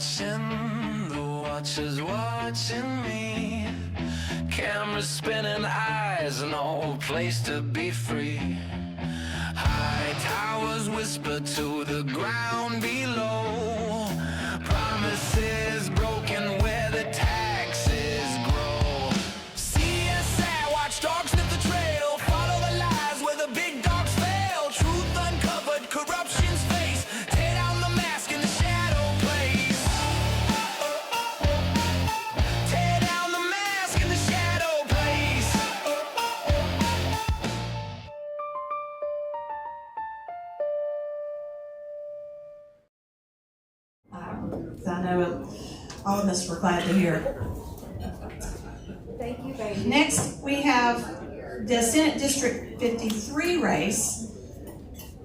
watching, the watcher's watching me. Cameras spinning, eyes, no place to be free. High towers whisper to the ground below. Promises broken where the taxes grow. C.S.I. watchdogs sniff the trail. Follow the lies where the big dogs fail. Truth uncovered, corruption's face. Tear down the mask in the shadow place. Tear down the mask in the shadow place. I know all of us were glad to hear. Thank you, baby. Next, we have the Senate District 53 race.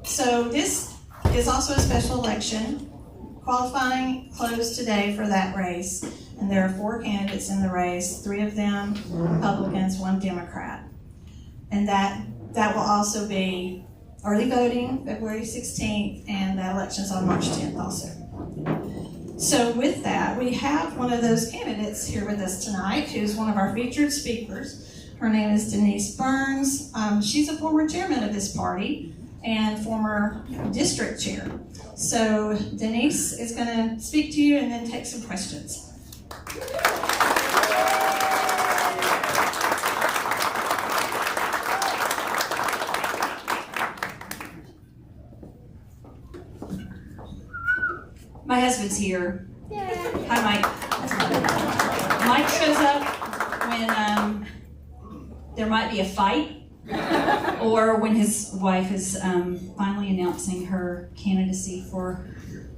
So this is also a special election. Qualifying closed today for that race, and there are 4 candidates in the race, 3 of them Republicans, 1 Democrat. And that will also be early voting, February 16th, and that election's on March 10th also. So with that, we have one of those candidates here with us tonight, who's one of our featured speakers. Her name is Denise Burns. She's a former chairman of this party and former district chair. So Denise is going to speak to you and then take some questions. My husband's here. Yay. Hi, Mike. Mike shows up when there might be a fight or when his wife is finally announcing her candidacy for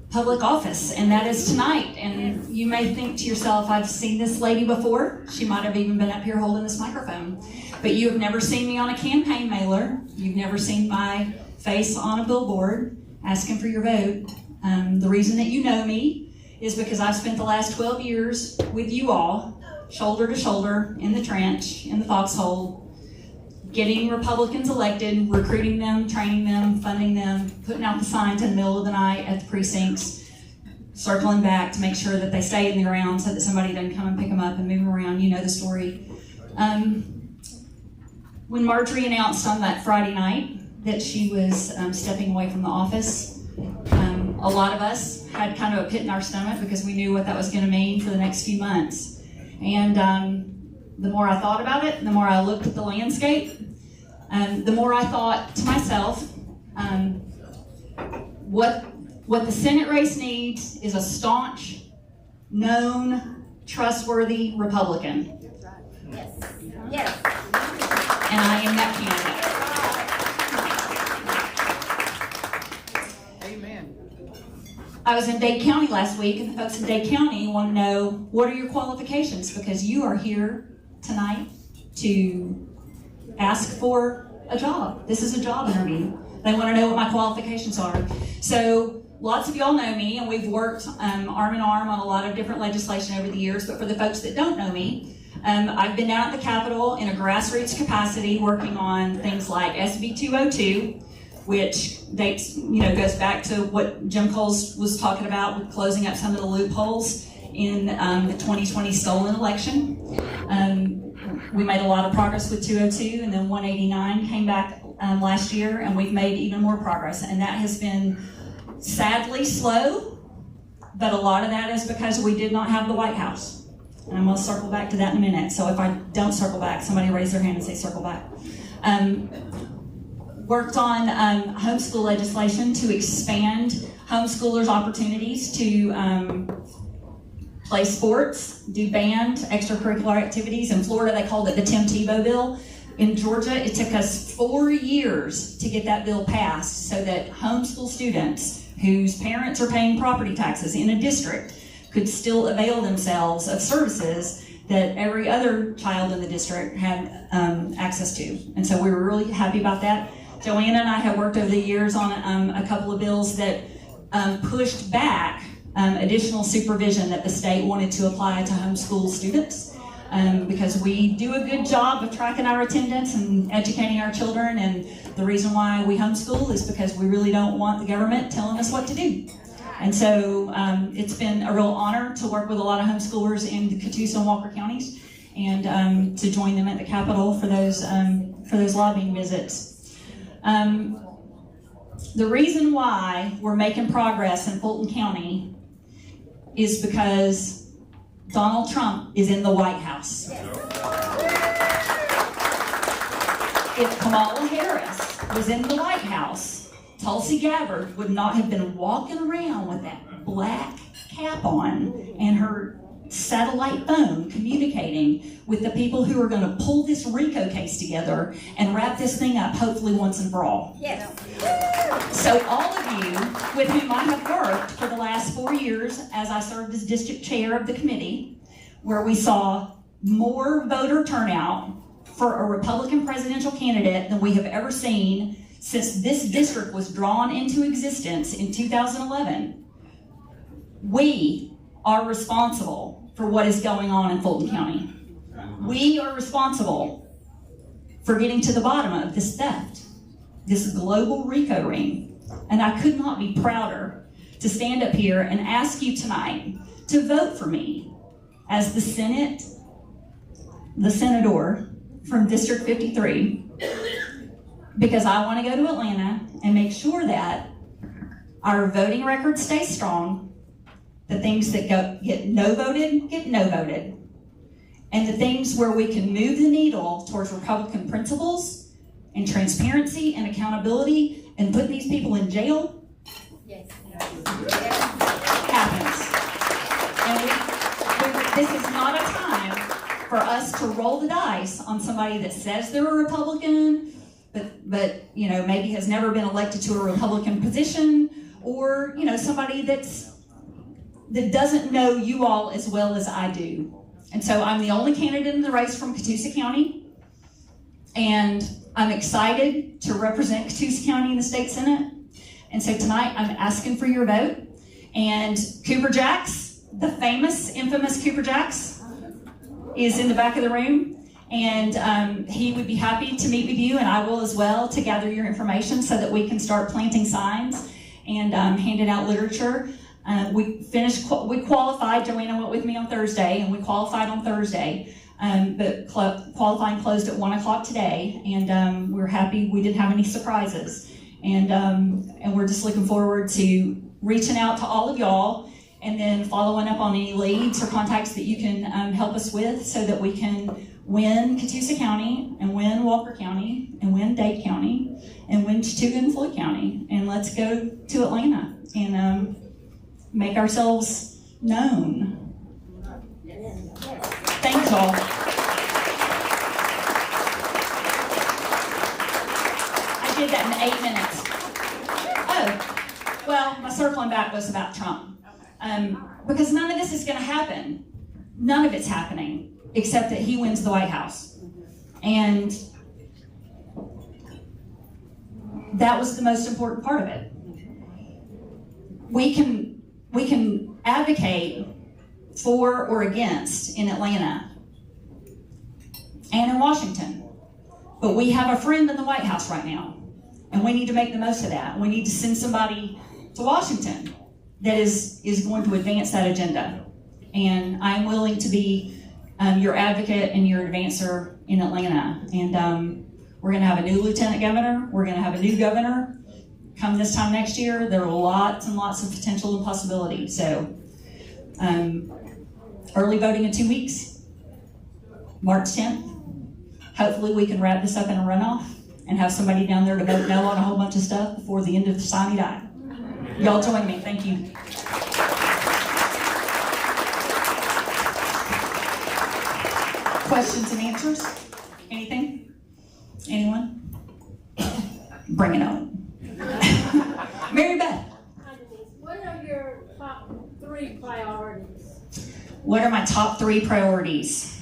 public office, and that is tonight. And you may think to yourself, I've seen this lady before. She might have even been up here holding this microphone. But you have never seen me on a campaign mailer. You've never seen my face on a billboard asking for your vote. The reason that you know me is because I've spent the last 12 years with you all, shoulder to shoulder, in the trench, in the foxhole, getting Republicans elected, recruiting them, training them, funding them, putting out the signs in the middle of the night at the precincts, circling back to make sure that they stay in the ground so that somebody doesn't come and pick them up and move them around. You know the story. When Marjorie announced on that Friday night that she was stepping away from the office, a lot of us had kind of a pit in our stomach because we knew what that was going to mean for the next few months. And the more I thought about it, the more I looked at the landscape, the more I thought to myself, what the Senate race needs is a staunch, known, trustworthy Republican. Yes. Yes. And I am that candidate. I was in Dade County last week, and the folks in Dade County want to know, what are your qualifications? Because you are here tonight to ask for a job. This is a job interview. They want to know what my qualifications are. So lots of y'all know me, and we've worked arm in arm on a lot of different legislation over the years. But for the folks that don't know me, I've been down at the Capitol in a grassroots capacity working on things like SB 202, which dates, goes back to what Jim Coles was talking about with closing up some of the loopholes in the 2020 stolen election. We made a lot of progress with 202, and then 189 came back last year, and we've made even more progress. And that has been sadly slow, but a lot of that is because we did not have the White House. And I'm going to circle back to that in a minute. So if I don't circle back, somebody raise their hand and say circle back. Worked on homeschool legislation to expand homeschoolers' opportunities to play sports, do band, extracurricular activities. In Florida, they called it the Tim Tebow bill. In Georgia, it took us 4 years to get that bill passed so that homeschool students whose parents are paying property taxes in a district could still avail themselves of services that every other child in the district had access to. And so we were really happy about that. Joanna and I have worked over the years on a couple of bills that pushed back additional supervision that the state wanted to apply to homeschool students because we do a good job of tracking our attendance and educating our children, and the reason why we homeschool is because we really don't want the government telling us what to do. And so it's been a real honor to work with a lot of homeschoolers in the Catoosa and Walker counties, and to join them at the Capitol for those lobbying visits. The reason why we're making progress in Fulton County is because Donald Trump is in the White House. If Kamala Harris was in the White House, Tulsi Gabbard would not have been walking around with that black cap on and her satellite phone communicating with the people who are going to pull this RICO case together and wrap this thing up, hopefully once and for all. Yes. So all of you with whom I have worked for the last 4 years as I served as district chair of the committee, where we saw more voter turnout for a Republican presidential candidate than we have ever seen since this district was drawn into existence in 2011, we are responsible for what is going on in Fulton County. We are responsible for getting to the bottom of this theft, this global RICO ring. And I could not be prouder to stand up here and ask you tonight to vote for me as the senator from District 53, because I want to go to Atlanta and make sure that our voting record stays strong, the things that get no voted, and the things where we can move the needle towards Republican principles and transparency and accountability and put these people in jail. Yes. Happens. And this is not a time for us to roll the dice on somebody that says they're a Republican, but maybe has never been elected to a Republican position, or somebody that doesn't know you all as well as I do. And so I'm the only candidate in the race from Catoosa County, and I'm excited to represent Catoosa County in the state Senate. And so tonight I'm asking for your vote. And Cooper Jacks, the famous, infamous Cooper Jacks, is in the back of the room. And he would be happy to meet with you, and I will as well, to gather your information so that we can start planting signs and handing out literature. We qualified, Joanna went with me on Thursday, and we qualified on Thursday, but qualifying closed at 1 o'clock today, and we're happy we didn't have any surprises. And we're just looking forward to reaching out to all of y'all, and then following up on any leads or contacts that you can help us with, so that we can win Catoosa County, and win Walker County, and win Dade County, and win Chattooga and Floyd County. And let's go to Atlanta and make ourselves known. Thanks all. I did that in 8 minutes. Oh, well, my circling back was about Trump. Because none of this is going to happen. None of it's happening, except that he wins the White House. And that was the most important part of it. We can advocate for or against in Atlanta and in Washington, but we have a friend in the White House right now, and we need to make the most of that. We need to send somebody to Washington that is going to advance that agenda. And I'm willing to be your advocate and your advancer in Atlanta. And we're going to have a new lieutenant governor. We're going to have a new governor come this time next year. There are lots and lots of potential and possibility. So early voting in 2 weeks, March 10th. Hopefully we can wrap this up in a runoff and have somebody down there to vote no on a whole bunch of stuff before the end of the sine die. Y'all join me. Thank you. Questions and answers? Anything? Anyone? Bring it on. Mary Beth. Hi, Denise. What are your top 3 priorities? What are my top 3 priorities?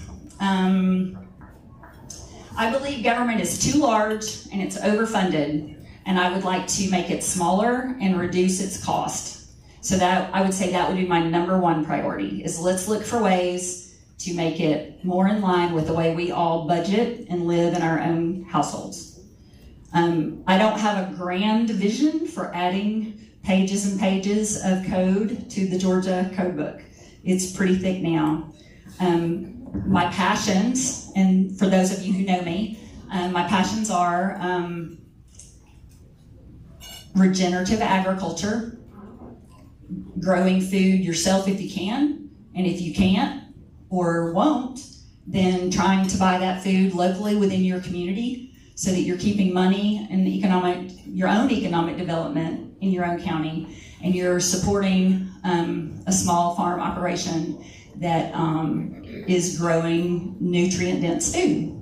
I believe government is too large and it's overfunded, and I would like to make it smaller and reduce its cost. So that, I would say that would be my number 1 priority, is let's look for ways to make it more in line with the way we all budget and live in our own households. I don't have a grand vision for adding pages and pages of code to the Georgia code book. It's pretty thick now. My passions, and for those of you who know me, my passions are regenerative agriculture, growing food yourself if you can, and if you can't or won't, then trying to buy that food locally within your community so that you're keeping money in your own economic development in your own county, and you're supporting a small farm operation that is growing nutrient-dense food.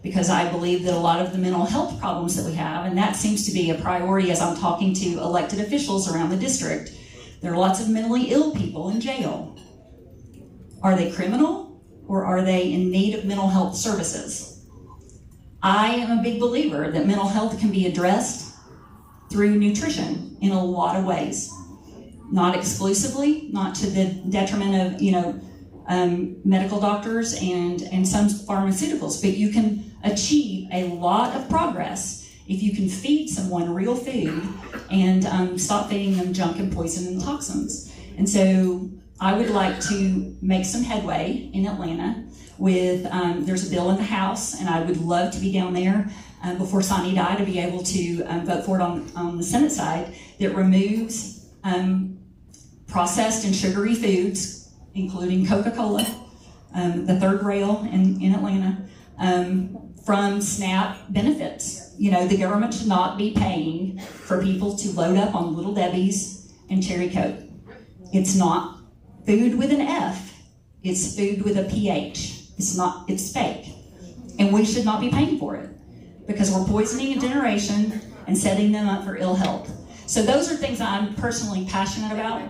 Because I believe that a lot of the mental health problems that we have, and that seems to be a priority as I'm talking to elected officials around the district, there are lots of mentally ill people in jail. Are they criminal, or are they in need of mental health services? I am a big believer that mental health can be addressed through nutrition in a lot of ways. Not exclusively, not to the detriment of, medical doctors and some pharmaceuticals, but you can achieve a lot of progress if you can feed someone real food and stop feeding them junk and poison and toxins. And so I would like to make some headway in Atlanta with, there's a bill in the House, and I would love to be down there before Sine Die to be able to vote for it on the Senate side, that removes processed and sugary foods, including Coca-Cola, the third rail in Atlanta, from SNAP benefits. The government should not be paying for people to load up on Little Debbie's and Cherry Coke. It's not food with an F, it's food with a PH. It's fake. And we should not be paying for it because we're poisoning a generation and setting them up for ill health. So those are things I'm personally passionate about.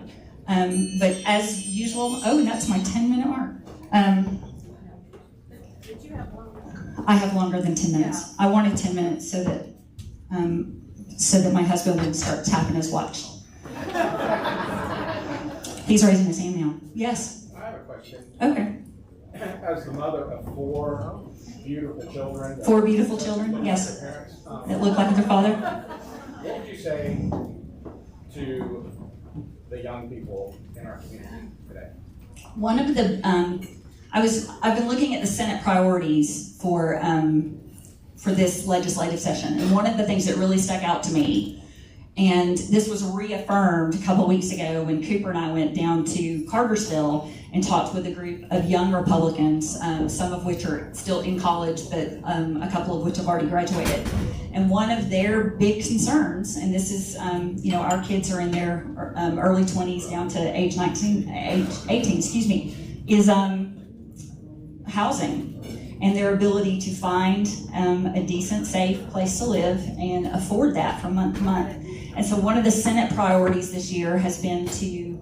But as usual, that's my 10-minute mark. Did you have one? I have longer than 10 minutes. I wanted 10 minutes so that my husband would start tapping his watch. He's raising his hand now. Yes? I have a question. Okay. As the mother of four beautiful children. 4 beautiful children, yes. That look like their father. What would you say to the young people in our community today? One of the, I've been looking at the Senate priorities for this legislative session, and one of the things that really stuck out to me, and this was reaffirmed a couple weeks ago when Cooper and I went down to Cartersville and talked with a group of young Republicans, some of which are still in college, but a couple of which have already graduated. And one of their big concerns, and this is, our kids are in their early 20s down to age 18, is housing and their ability to find a decent, safe place to live and afford that from month to month. And so one of the Senate priorities this year has been to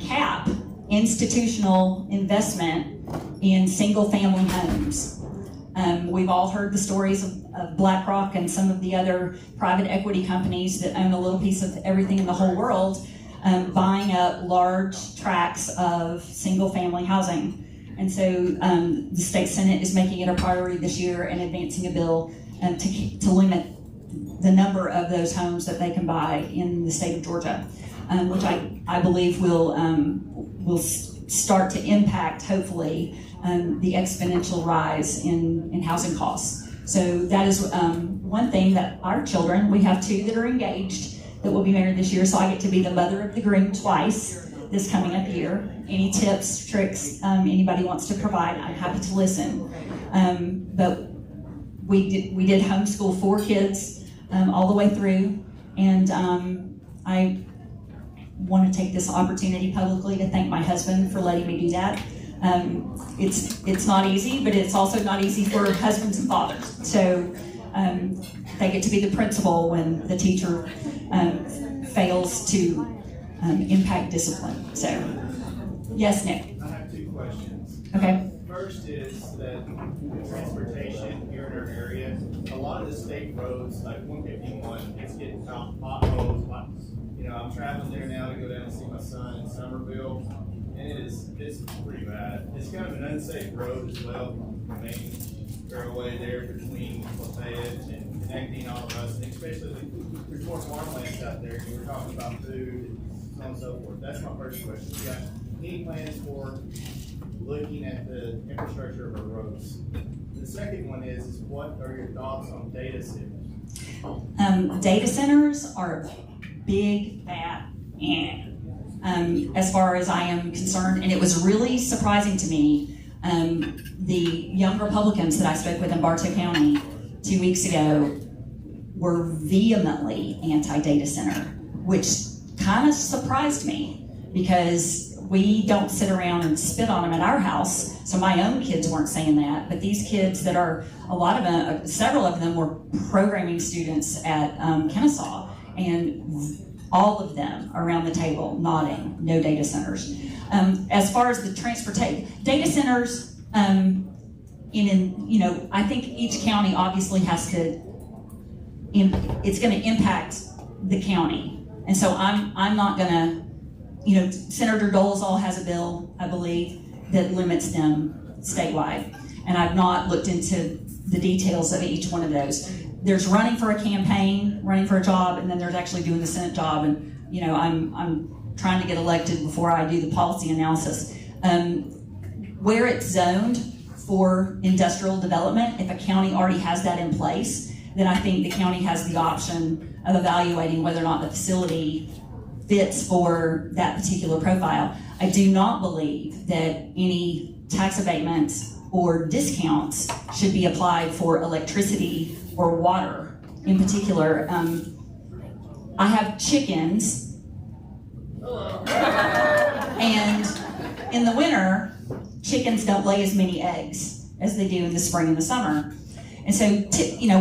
cap institutional investment in single-family homes. We've all heard the stories of BlackRock and some of the other private equity companies that own a little piece of everything in the whole world, buying up large tracts of single-family housing. And so the state Senate is making it a priority this year and advancing a bill to limit the number of those homes that they can buy in the state of Georgia, which I believe will start to impact, hopefully, the exponential rise in housing costs. So that is one thing that our children, we have 2 that are engaged that will be married this year, so I get to be the mother of the groom twice this coming up year. Any tips, tricks, anybody wants to provide, I'm happy to listen. But we did homeschool 4 kids all the way through, and I want to take this opportunity publicly to thank my husband for letting me do that. It's not easy, but it's also not easy for husbands and fathers. So they get to be the principal when the teacher fails to impact discipline. So, yes, Nick. I have 2 questions. Okay. First is that the transportation here in our area, a lot of the state roads, like 151, it's getting potholes. I'm traveling there now to go down and see my son in Somerville, and it's pretty bad. It's kind of an unsafe road as well. The main fairway there between Lafayette and connecting all of us, and especially there's more farmlands out there, and we're talking about food and so on and so forth. That's my first question. You got any plans for looking at the infrastructure of our roads? The second one is what are your thoughts on data centers? Data centers are big, fat, as far as I am concerned, and it was really surprising to me. The young Republicans that I spoke with in Bartow County 2 weeks ago were vehemently anti-data center, which kind of surprised me because we don't sit around and spit on them at our house. So my own kids weren't saying that, but these kids that are, a lot of them, several of them were programming students at C.S.I, and all of them around the table nodding, no data centers. As far as the transportation, data centers, I think each county obviously has to, it's going to impact the county. And so I'm not going to, Senator Dolezal has a bill, I believe, that limits them statewide. And I've not looked into the details of each one of those. There's running for a campaign, running for a job, and then there's actually doing the Senate job. And I'm trying to get elected before I do the policy analysis. Where it's zoned for industrial development, if a county already has that in place, then I think the county has the option of evaluating whether or not the facility fits for that particular profile. I do not believe that any tax abatements or discounts should be applied for electricity or water in particular. I have chickens, and in the winter, chickens don't lay as many eggs as they do in the spring and the summer. And so,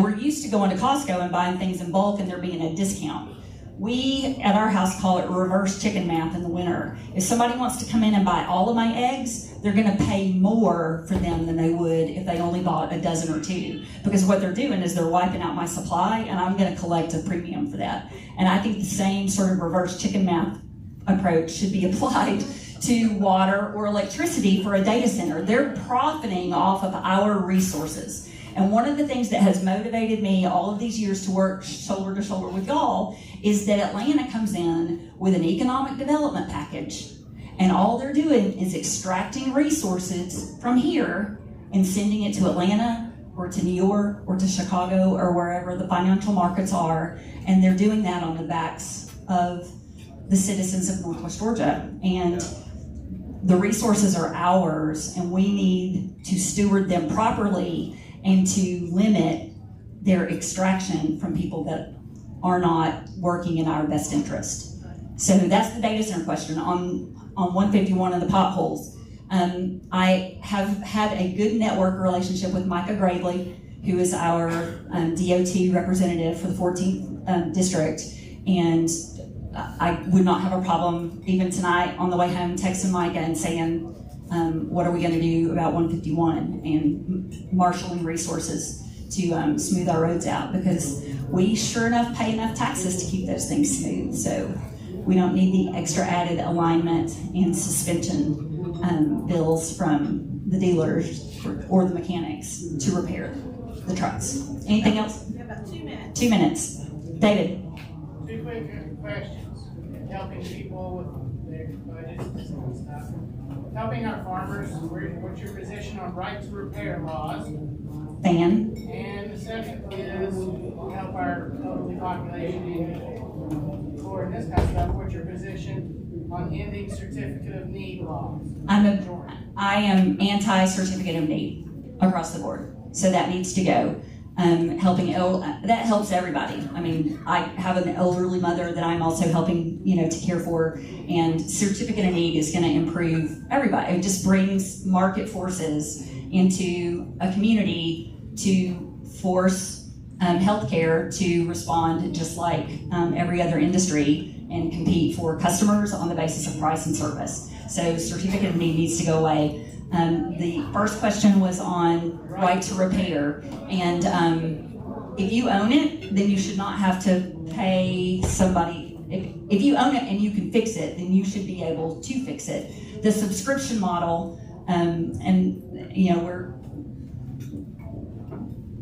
we're used to going to Costco and buying things in bulk and there being a discount. We, at our house, call it reverse chicken math in the winter. If somebody wants to come in and buy all of my eggs, they're gonna pay more for them than they would if they only bought a dozen or two. Because what they're doing is they're wiping out my supply, and I'm gonna collect a premium for that. And I think the same sort of reverse chicken math approach should be applied to water or electricity for a data center. They're profiting off of our resources. And one of the things that has motivated me all of these years to work shoulder to shoulder with y'all is that Atlanta comes in with an economic development package, and all they're doing is extracting resources from here and sending it to Atlanta or to New York or to Chicago or wherever the financial markets are, and they're doing that on the backs of the citizens of Northwest Georgia. And the resources are ours, and we need to steward them properly and to limit their extraction from people that are not working in our best interest. So that's the data center question. On 151 and the potholes, I have had a good network relationship with Micah Gravely, who is our DOT representative for the 14th district, and I would not have a problem even tonight on the way home texting Micah and saying, what are we going to do about 151 and marshaling resources to smooth our roads out, because we sure enough pay enough taxes to keep those things smooth. So we don't need the extra added alignment and suspension bills from the dealers or the mechanics to repair the trucks. Anything else? We have about 2 minutes. 2 minutes. David. 2 quick questions. Helping people with their budgets and stuff. Helping our farmers, what's your position on right to repair laws? Fan. And the second is help our elderly population for this kind of stuff. What's your position on ending certificate of need laws? I am anti-certificate of need across the board, so that needs to go. That helps everybody. I mean, I have an elderly mother that I'm also helping, to care for, and certificate of need is going to improve everybody. It just brings market forces into a community to force healthcare to respond just like every other industry and compete for customers on the basis of price and service. So certificate of need needs to go away. The first question was on right to repair, and if you own it, then you should not have to pay somebody. If you own it and you can fix it, then you should be able to fix it. The subscription model,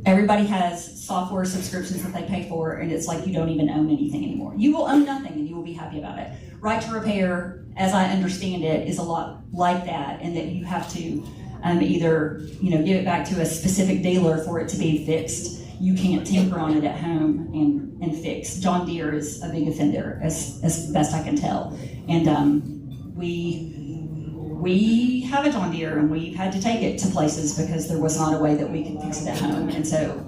everybody has software subscriptions that they pay for, and it's like you don't even own anything anymore. You will own nothing and you will be happy about it. Right to repair, as I understand it, is a lot like that, in that you have to either give it back to a specific dealer for it to be fixed. You can't tinker on it at home and fix. John Deere is a big offender, as best I can tell. And we have a John Deere, and we've had to take it to places because there was not a way that we could fix it at home. And so,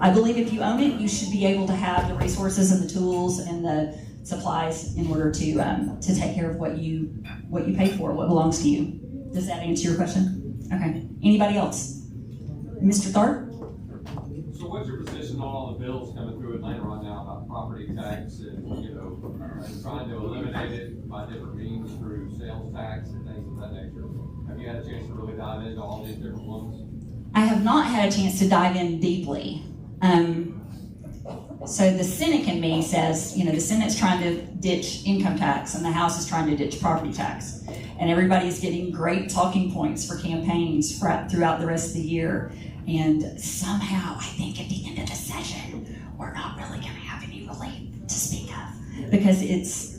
I believe if you own it, you should be able to have the resources and the tools and the supplies in order to take care of what you pay for, what belongs to you. Does that answer your question? Okay. Anybody else? Mr. Tharp? So what's your position on all the bills coming through Atlanta right now about property tax and, trying to eliminate it by different means through sales tax and things of that nature? Have you had a chance to really dive into all these different ones? I have not had a chance to dive in deeply. So the cynic in me says, the Senate's trying to ditch income tax and the House is trying to ditch property tax. And everybody's getting great talking points for campaigns throughout the rest of the year. And somehow, I think at the end of the session, we're not really going to have any relief to speak of, because it's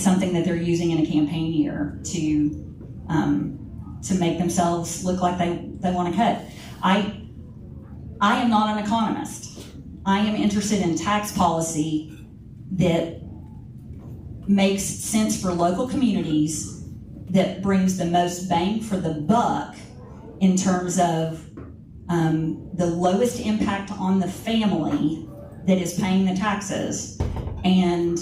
something that they're using in a campaign year to make themselves look like they want to cut. I am not an economist. I am interested in tax policy that makes sense for local communities, that brings the most bang for the buck in terms of the lowest impact on the family that is paying the taxes, and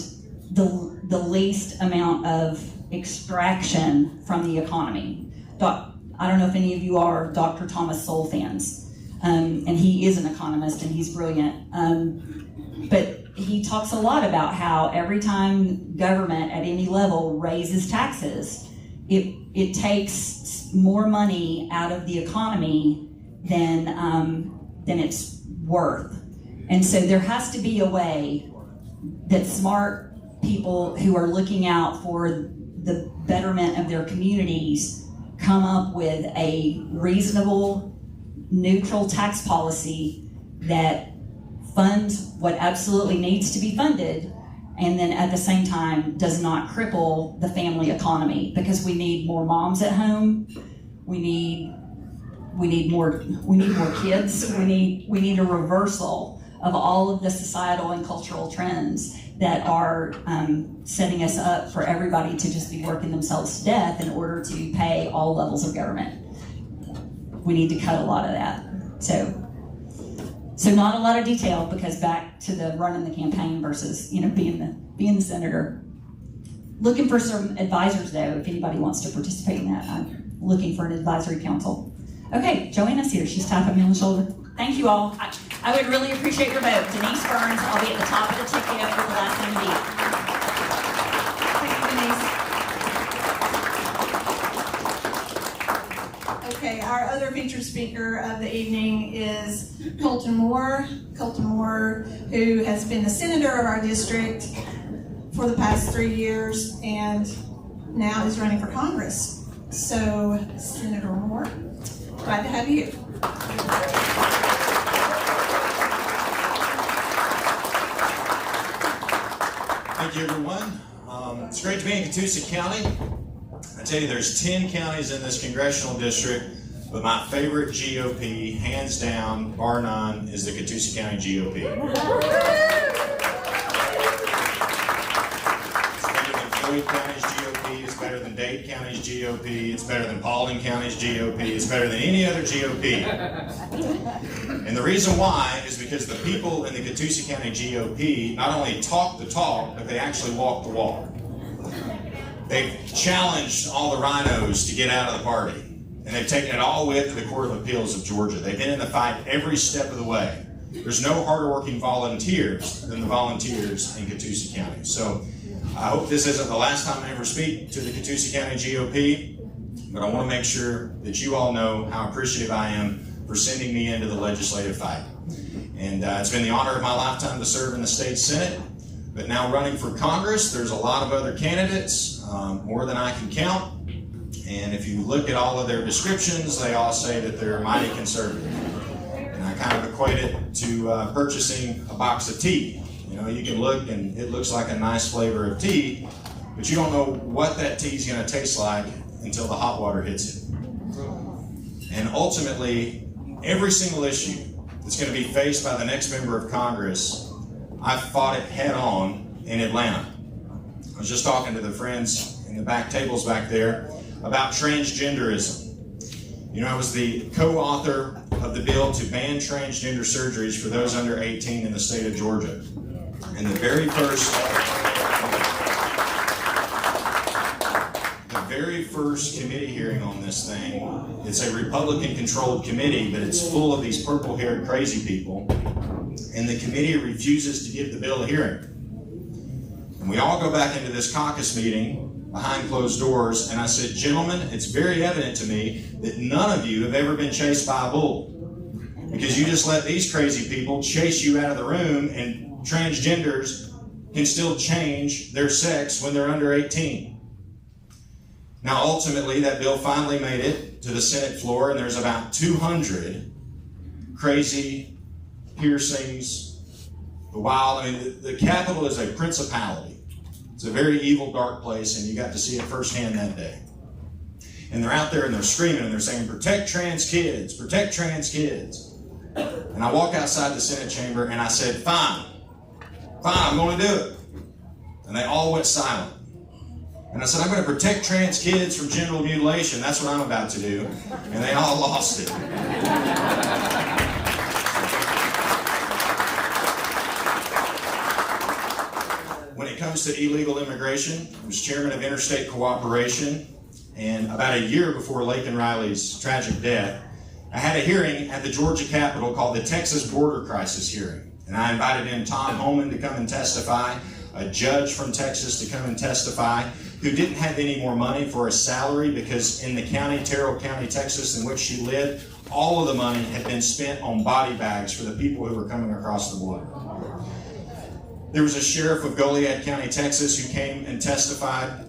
the least amount of extraction from the economy. I don't know if any of you are Dr. Thomas Sowell fans, and he is an economist and he's brilliant. But he talks a lot about how every time government at any level raises taxes, it takes more money out of the economy than it's worth. And so there has to be a way that smart people who are looking out for the betterment of their communities come up with a reasonable, neutral tax policy that funds what absolutely needs to be funded, and then at the same time does not cripple the family economy, because we need more moms at home. We need more kids. We need a reversal of all of the societal and cultural trends that are setting us up for everybody to just be working themselves to death in order to pay all levels of government. We need to cut a lot of that. So not a lot of detail, because back to the running the campaign versus being the senator. Looking for some advisors though, if anybody wants to participate in that. I'm looking for an advisory council. Okay, Joanna's here. She's tapping me on the shoulder. Thank you all. I would really appreciate your vote. Denise Burns, I'll be at the top of the ticket for the last MD. Thank you, Denise. Okay, our other featured speaker of the evening is Colton Moore. Colton Moore, who has been the senator of our district for the past 3 years and now is running for Congress. So, Senator Moore, glad to have you here. Thank you, everyone. It's great to be in Catoosa County. I tell you, there's 10 counties in this congressional district, but my favorite GOP, hands down, bar none, is the Catoosa County GOP. It's better than Floyd County's GOP, it's better than Dade County's GOP, it's better than Paulding County's GOP, it's better than any other GOP. And the reason why is because the people in the Catoosa County GOP not only talk the talk, but they actually walk the walk. They've challenged all the rhinos to get out of the party, and they've taken it all the way up to the Court of Appeals of Georgia. They've been in the fight every step of the way. There's no harder working volunteers than the volunteers in Catoosa County. So I hope this isn't the last time I ever speak to the Catoosa County GOP, but I want to make sure that you all know how appreciative I am for sending me into the legislative fight. And it's been the honor of my lifetime to serve in the state Senate, but now running for Congress, there's a lot of other candidates, more than I can count. And if you look at all of their descriptions, they all say that they're mighty conservative. And I kind of equate it to purchasing a box of tea. You know, you can look and it looks like a nice flavor of tea, but you don't know what that tea is going to taste like until the hot water hits it. And ultimately, every single issue that's going to be faced by the next member of Congress, I've fought it head on in Atlanta. I was just talking to the friends in the back tables back there about transgenderism. You know, I was the co-author of the bill to ban transgender surgeries for those under 18 in the state of Georgia. And the very first committee hearing on this thing, it's a Republican-controlled committee, but it's full of these purple-haired crazy people, and the committee refuses to give the bill a hearing. And we all go back into this caucus meeting behind closed doors, and I said, gentlemen, it's very evident to me that none of you have ever been chased by a bull, because you just let these crazy people chase you out of the room, and transgenders can still change their sex when they're under 18. Now, ultimately, that bill finally made it to the Senate floor, and there's about 200 crazy piercings, the Capitol is a principality. It's a very evil, dark place, and you got to see it firsthand that day. And they're out there and they're screaming and they're saying, protect trans kids, protect trans kids. And I walk outside the Senate chamber and I said, fine, I'm going to do it. And they all went silent. And I said, I'm going to protect trans kids from genital mutilation. That's what I'm about to do. And they all lost it. When it comes to illegal immigration, I was chairman of Interstate Cooperation, and about a year before Laken Riley's tragic death, I had a hearing at the Georgia Capitol called the Texas Border Crisis Hearing. And I invited in Tom Homan to come and testify, a judge from Texas to come and testify, who didn't have any more money for a salary because in the county, Terrell County, Texas, in which she lived, all of the money had been spent on body bags for the people who were coming across the border. There was a sheriff of Goliad County, Texas, who came and testified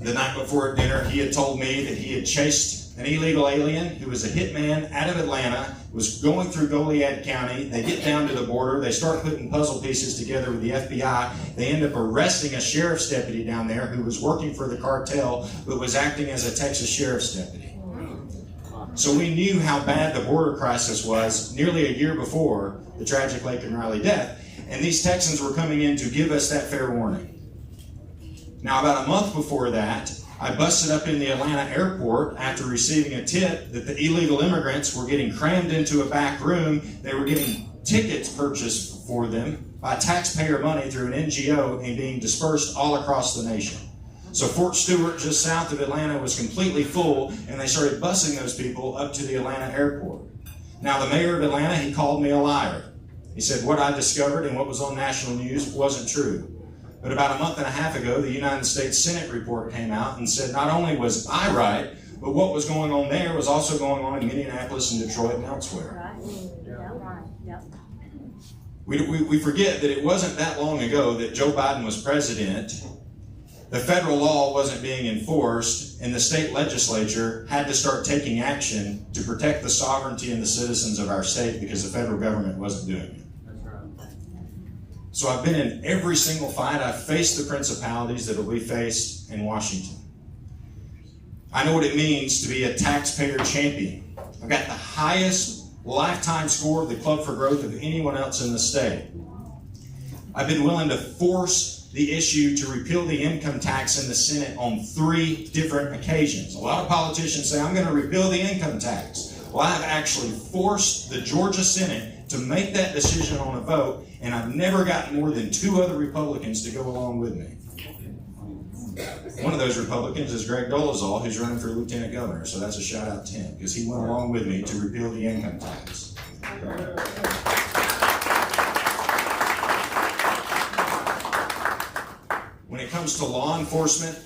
the night before dinner. He had told me that he had chased an illegal alien who was a hitman out of Atlanta, was going through Goliad County. They get down to the border. They start putting puzzle pieces together with the FBI. They end up arresting a sheriff's deputy down there who was working for the cartel, but was acting as a Texas sheriff's deputy. So we knew how bad the border crisis was nearly a year before the tragic Laken Riley death. And these Texans were coming in to give us that fair warning. Now, about a month before that, I busted up in the Atlanta airport after receiving a tip that the illegal immigrants were getting crammed into a back room. They were getting tickets purchased for them by taxpayer money through an NGO and being dispersed all across the nation. So Fort Stewart, just south of Atlanta, was completely full, and they started busing those people up to the Atlanta airport. Now, the mayor of Atlanta, he called me a liar. He said what I discovered and what was on national news wasn't true. But about a month and a half ago, the United States Senate report came out and said not only was I right, but what was going on there was also going on in Minneapolis and Detroit and elsewhere. We forget that it wasn't that long ago that Joe Biden was president. The federal law wasn't being enforced, and the state legislature had to start taking action to protect the sovereignty and the citizens of our state because the federal government wasn't doing it. So I've been in every single fight. I've faced the principalities that will be faced in Washington. I know what it means to be a taxpayer champion. I've got the highest lifetime score of the Club for Growth of anyone else in the state. I've been willing to force the issue to repeal the income tax in the Senate on 3 different occasions. A lot of politicians say, I'm going to repeal the income tax. Well, I've actually forced the Georgia Senate to make that decision on a vote, and I've never gotten more than 2 other Republicans to go along with me. One of those Republicans is Greg Dolezal, who's running for lieutenant governor, so that's a shout out to him, because he went along with me to repeal the income tax. When it comes to law enforcement,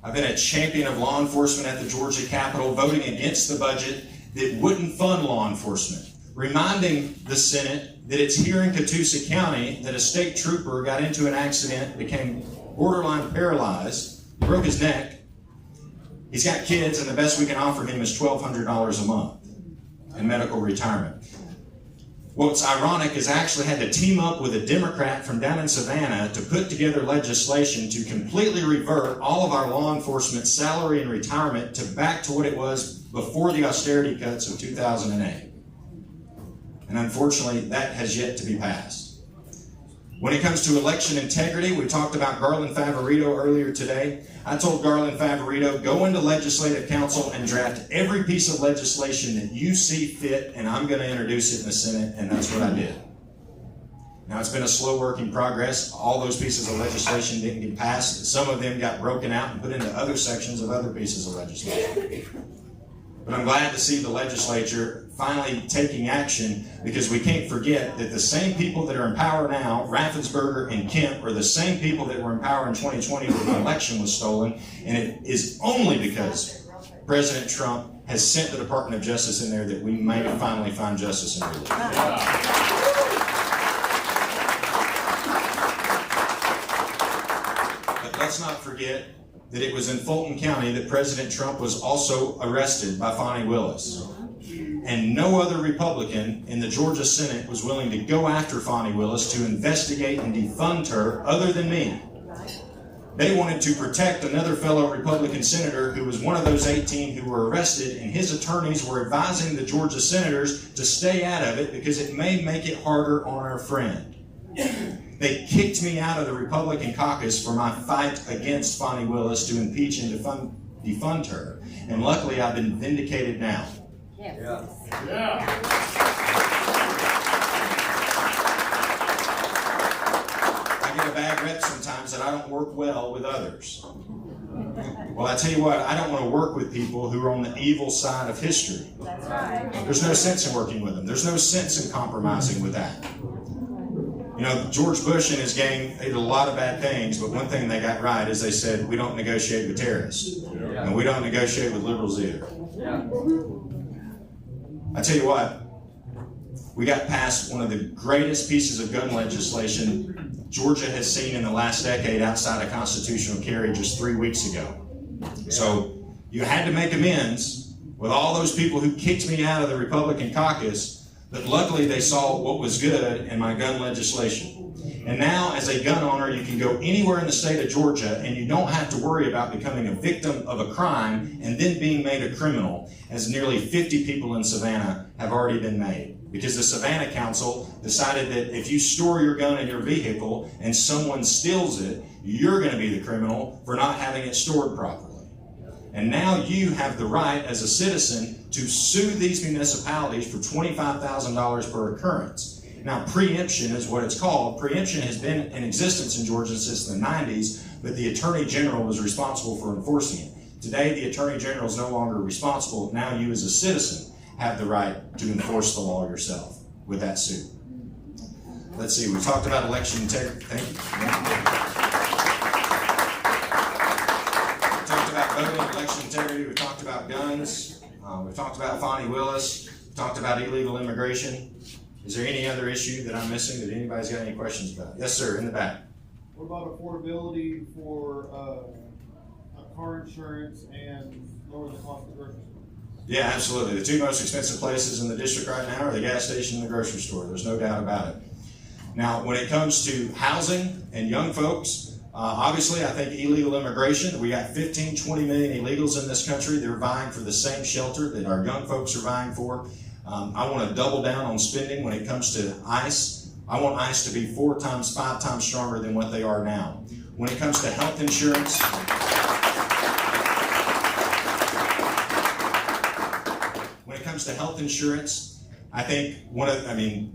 I've been a champion of law enforcement at the Georgia Capitol, voting against the budget that wouldn't fund law enforcement, reminding the Senate that it's here in Catoosa County that a state trooper got into an accident, became borderline paralyzed, broke his neck. He's got kids, and the best we can offer him is $1,200 a month in medical retirement. What's ironic is I actually had to team up with a Democrat from down in Savannah to put together legislation to completely revert all of our law enforcement salary and retirement back to what it was before the austerity cuts of 2008. And unfortunately, that has yet to be passed. When it comes to election integrity, we talked about Garland Favorito earlier today. I told Garland Favorito, go into legislative council and draft every piece of legislation that you see fit, and I'm going to introduce it in the Senate, and that's what I did. Now, it's been a slow work in progress. All those pieces of legislation didn't get passed. Some of them got broken out and put into other sections of other pieces of legislation. But I'm glad to see the legislature finally taking action, because we can't forget that the same people that are in power now, Raffensperger and Kemp, are the same people that were in power in 2020 when the election was stolen, and it is only because President Trump has sent the Department of Justice in there that we may finally find justice in relief. But let's not forget that it was in Fulton County that President Trump was also arrested by Fani Willis. And no other Republican in the Georgia Senate was willing to go after Fani Willis to investigate and defund her other than me. They wanted to protect another fellow Republican senator who was one of those 18 who were arrested, and his attorneys were advising the Georgia senators to stay out of it because it may make it harder on our friend. They kicked me out of the Republican caucus for my fight against Fani Willis to impeach and defund her. And luckily, I've been vindicated now. Yeah. I get a bad rep sometimes that I don't work well with others. Well, I tell you what, I don't want to work with people who are on the evil side of history. That's right. There's no sense in working with them. There's no sense in compromising with that. You know, George Bush and his gang, they did a lot of bad things, but one thing they got right is they said, we don't negotiate with terrorists. And we don't negotiate with liberals either. Yeah. I tell you what, we got past one of the greatest pieces of gun legislation Georgia has seen in the last decade outside of constitutional carry just 3 weeks ago. So you had to make amends with all those people who kicked me out of the Republican caucus, but luckily they saw what was good in my gun legislation. And now, as a gun owner, you can go anywhere in the state of Georgia and you don't have to worry about becoming a victim of a crime and then being made a criminal, as nearly 50 people in Savannah have already been made. Because the Savannah Council decided that if you store your gun in your vehicle and someone steals it, you're going to be the criminal for not having it stored properly. And now you have the right as a citizen to sue these municipalities for $25,000 per occurrence. Now, preemption is what it's called. Preemption has been in existence in Georgia since the 90s, but the Attorney General was responsible for enforcing it. Today, the Attorney General is no longer responsible. Now you as a citizen have the right to enforce the law yourself with that suit. Let's see, we talked about election integrity. Thank you. We talked about voting, election integrity. We talked about guns. We talked about Fani Willis. We talked about illegal immigration. Is there any other issue that I'm missing that anybody's got any questions about? Yes, sir, in the back. What about affordability for car insurance and lower the cost of the grocery store? Yeah, absolutely. The two most expensive places in the district right now are the gas station and the grocery store. There's no doubt about it. Now, when it comes to housing and young folks, obviously I think illegal immigration, we got 15, 20 million illegals in this country. They're vying for the same shelter that our young folks are vying for. I want to double down on spending when it comes to ICE. I want ICE to be 4 times, 5 times stronger than what they are now. When it comes to health insurance, I think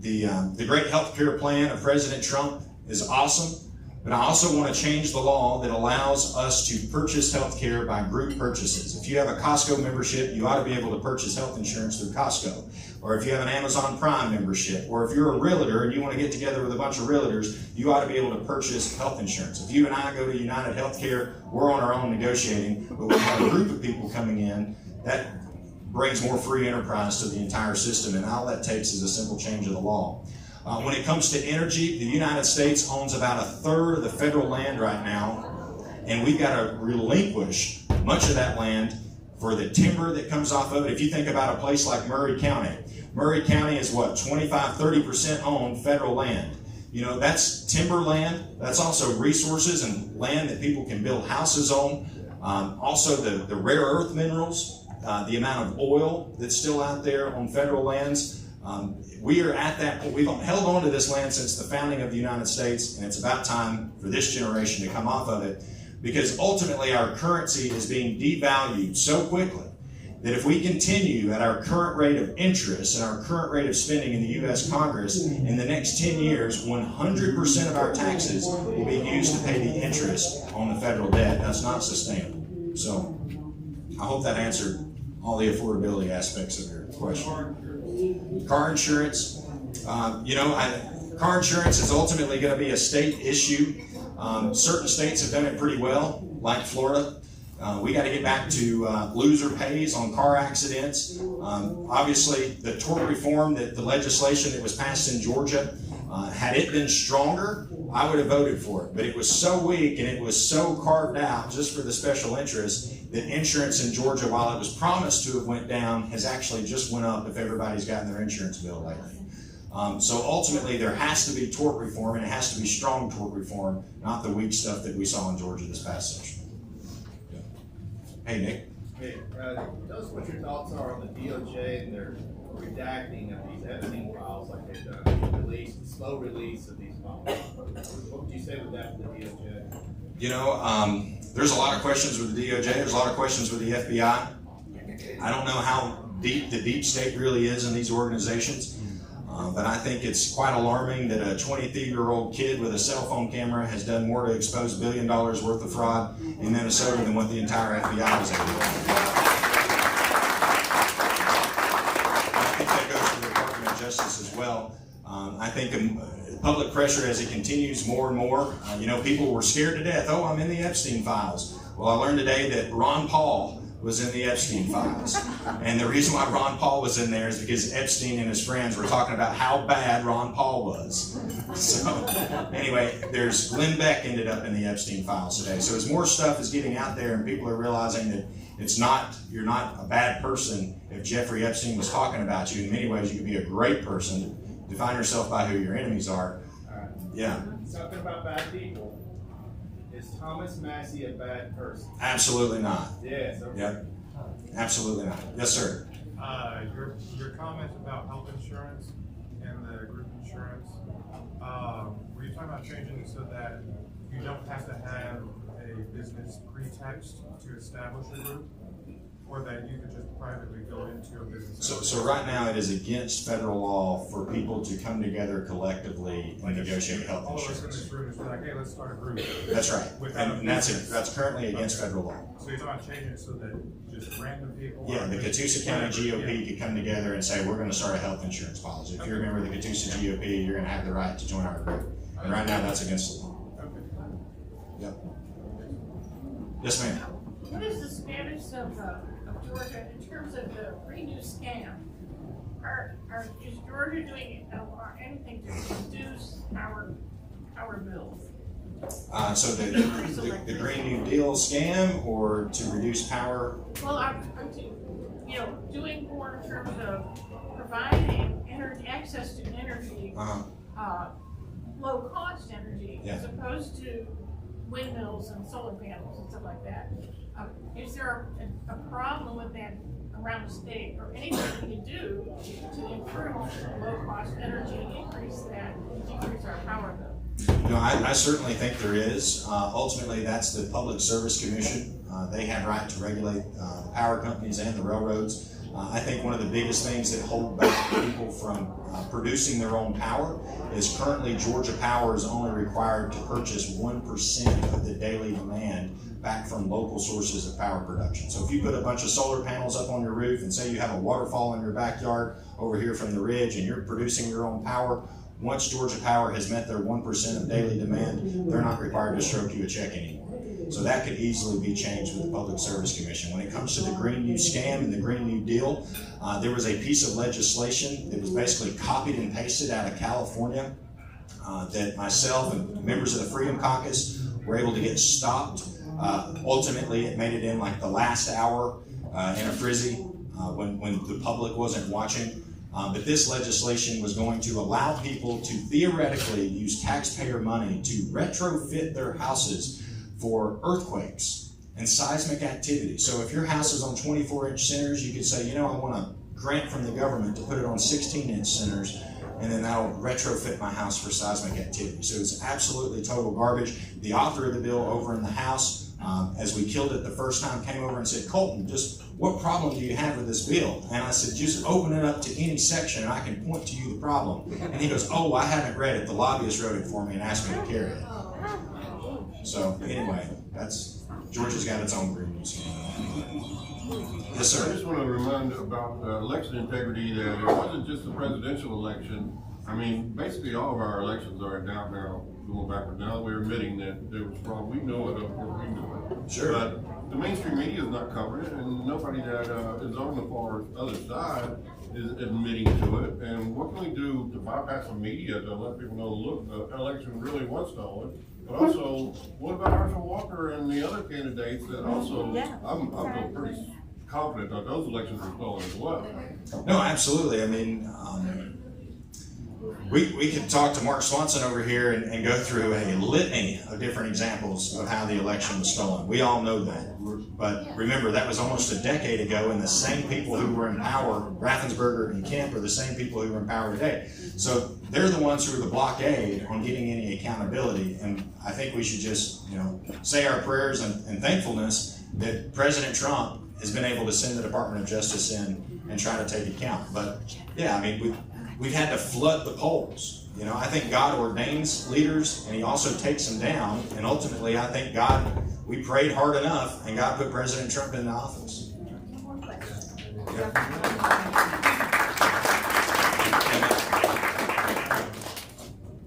the great health care plan of President Trump is awesome. But I also want to change the law that allows us to purchase health care by group purchases. If you have a Costco membership, you ought to be able to purchase health insurance through Costco. Or if you have an Amazon Prime membership, or if you're a realtor and you want to get together with a bunch of realtors, you ought to be able to purchase health insurance. If you and I go to United Healthcare, we're on our own negotiating, but we have a group of people coming in, that brings more free enterprise to the entire system, and all that takes is a simple change of the law. When it comes to energy, the United States owns about 1/3 of the federal land right now, and we've got to relinquish much of that land for the timber that comes off of it. If you think about a place like Murray County is what, 25-30% owned federal land. You know, that's timber land. That's also resources and land that people can build houses on. Also the rare earth minerals, the amount of oil that's still out there on federal lands. We are at that point. We've held on to this land since the founding of the United States, and it's about time for this generation to come off of it, because ultimately our currency is being devalued so quickly that if we continue at our current rate of interest and our current rate of spending in the U.S. Congress, in the next 10 years, 100% of our taxes will be used to pay the interest on the federal debt. That's not sustainable. So I hope that answered all the affordability aspects of your question. Car insurance, car insurance is ultimately going to be a state issue. Certain states have done it pretty well, like Florida. We got to get back to loser pays on car accidents. Obviously, the tort reform, the legislation that was passed in Georgia, had it been stronger, I would have voted for it. But it was so weak and it was so carved out just for the special interests that insurance in Georgia, while it was promised to have went down, has actually just went up if everybody's gotten their insurance bill lately. So ultimately, there has to be tort reform, and it has to be strong tort reform, not the weak stuff that we saw in Georgia this past session. Hey, Nick. Hey, tell us what your thoughts are on the DOJ and their redacting of these Epstein files, like they've done, slow release of these files. What would you say with that for the DOJ? You know, there's a lot of questions with the DOJ. There's a lot of questions with the FBI. I don't know how deep the deep state really is in these organizations. But I think it's quite alarming that a 23-year-old kid with a cell phone camera has done more to expose $1 billion worth of fraud in Minnesota than what the entire FBI was able to do. I think that goes to the Department of Justice as well. I think public pressure, as it continues more and more, people were scared to death. Oh, I'm in the Epstein files. Well, I learned today that Ron Paul was in the Epstein files. And the reason why Ron Paul was in there is because Epstein and his friends were talking about how bad Ron Paul was. So anyway, there's Glenn Beck ended up in the Epstein files today. So as more stuff is getting out there and people are realizing that you're not a bad person if Jeffrey Epstein was talking about you. In many ways, you could be a great person. Define yourself by who your enemies are. Yeah. Something about bad people. Is Thomas Massey a bad person? Absolutely not. Yes. Okay. Yep. Absolutely not. Yes, sir. Your comment about health insurance and the group insurance, were you talking about changing it so that you don't have to have a business pretext to establish a group, or that you could just privately go into a business? So right now it is against federal law for people to come together collectively and negotiate health all of us in insurance. this room is like, hey, let's start a group. That's right. And that's currently against federal law. So you're talking about changing it so that just random people? Yeah, the Catoosa County GOP could come together and say, we're going to start a health insurance policy. If you're a member of the Catoosa GOP, you're going to have the right to join our group. And right now that's against the law. Yep. Yes, ma'am. What is the status of Georgia in terms of the Renew scam? Is Georgia doing anything to reduce our bills? So the Green New Deal scam, or to reduce power? Well, I'm doing more in terms of providing access to energy, low cost energy, as opposed to windmills and solar panels and stuff like that. Is there a problem with that around the state, or anything we can do to improve low cost energy and decrease our power bill? I certainly think there is. Ultimately, that's the Public Service Commission. They have right to regulate the power companies and the railroads. I think one of the biggest things that hold back people from producing their own power is currently Georgia Power is only required to purchase 1% of the daily demand back from local sources of power production. So if you put a bunch of solar panels up on your roof and say you have a waterfall in your backyard over here from the ridge and you're producing your own power, once Georgia Power has met their 1% of daily demand, they're not required to stroke you a check anymore. So that could easily be changed with the Public Service Commission. When it comes to the Green New Scam and the Green New Deal, there was a piece of legislation that was basically copied and pasted out of California that myself and members of the Freedom Caucus were able to get stopped. Ultimately, it made it in like the last hour, in a frizzy when the public wasn't watching. But this legislation was going to allow people to theoretically use taxpayer money to retrofit their houses for earthquakes and seismic activity. So if your house is on 24-inch centers, you could say, I want a grant from the government to put it on 16-inch centers, and then that'll retrofit my house for seismic activity. So it's absolutely total garbage. The author of the bill over in the House, as we killed it the first time, came over and said, Colton, just what problem do you have with this bill? And I said, just open it up to any section and I can point to you the problem. And he goes, oh, I haven't read it. The lobbyist wrote it for me and asked me to carry it. So anyway, Georgia's got its own green news. Yes, sir. I just want to remind about election integrity that it wasn't just the presidential election. I mean, basically all of our elections are in doubt now, going backward. Now we're admitting that there was fraud. We know it, of course we know it. Sure. But the mainstream media is not covering it, and nobody that is on the far other side is admitting to it. And what can we do to bypass the media to let people know, look, the election really was stolen? But also, what about Herschel Walker and the other candidates that also, I'm feel pretty confident that those elections were stolen as well. No, absolutely. I mean, we could talk to Mark Swanson over here and go through a litany of different examples of how the election was stolen. We all know that. But remember, that was almost a decade ago, and the same people who were in power, Raffensperger and Kemp, are the same people who are in power today. So they're the ones who are the blockade on getting any accountability. And I think we should just, say our prayers and thankfulness that President Trump has been able to send the Department of Justice in and try to take account. But yeah, I mean, we've had to flood the polls. I think God ordains leaders and he also takes them down. And ultimately, I think we prayed hard enough and God put President Trump in the office.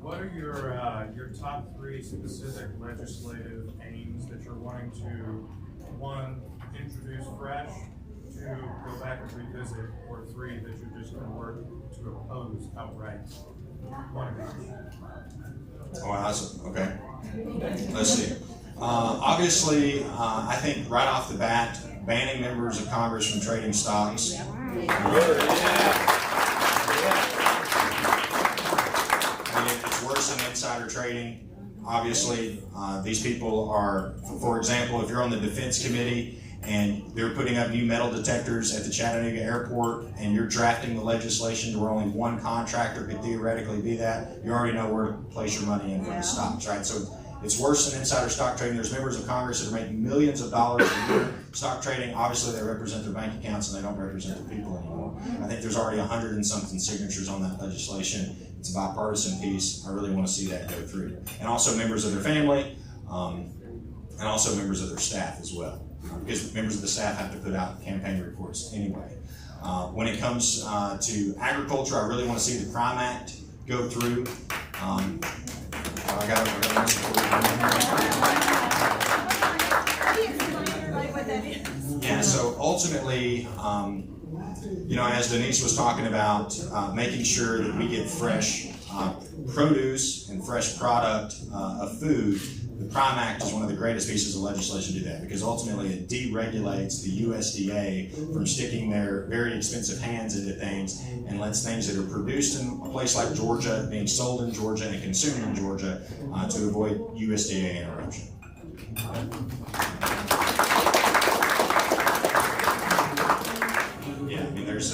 What are your top 3 specific legislative aims that you're wanting to, 1, introduce fresh, 2, go back and revisit, or 3, that you're just going to work to oppose outright? One of each. Oh, awesome. Okay. Let's see. Obviously, I think right off the bat, banning members of Congress from trading stocks. I mean, it's worse than insider trading. Obviously, these people are, for example, if you're on the Defense Committee and they're putting up new metal detectors at the Chattanooga airport and you're drafting the legislation to where only one contractor could theoretically be that, you already know where to place your money in for the stocks, right? So it's worse than insider stock trading. There's members of Congress that are making millions of dollars a year. Stock trading, obviously they represent their bank accounts and they don't represent the people anymore. I think there's already 100 and something signatures on that legislation. It's a bipartisan piece. I really want to see that go through. And also members of their family, and also members of their staff as well. Because members of the staff have to put out campaign reports anyway. When it comes to agriculture, I really want to see the Crime Act go through. Yeah, so ultimately, as Denise was talking about, making sure that we get fresh produce and fresh product of food. The Crime Act is one of the greatest pieces of legislation to do that because ultimately it deregulates the USDA from sticking their very expensive hands into things and lets things that are produced in a place like Georgia being sold in Georgia and consumed in Georgia to avoid USDA interruption. Yeah, I mean, there's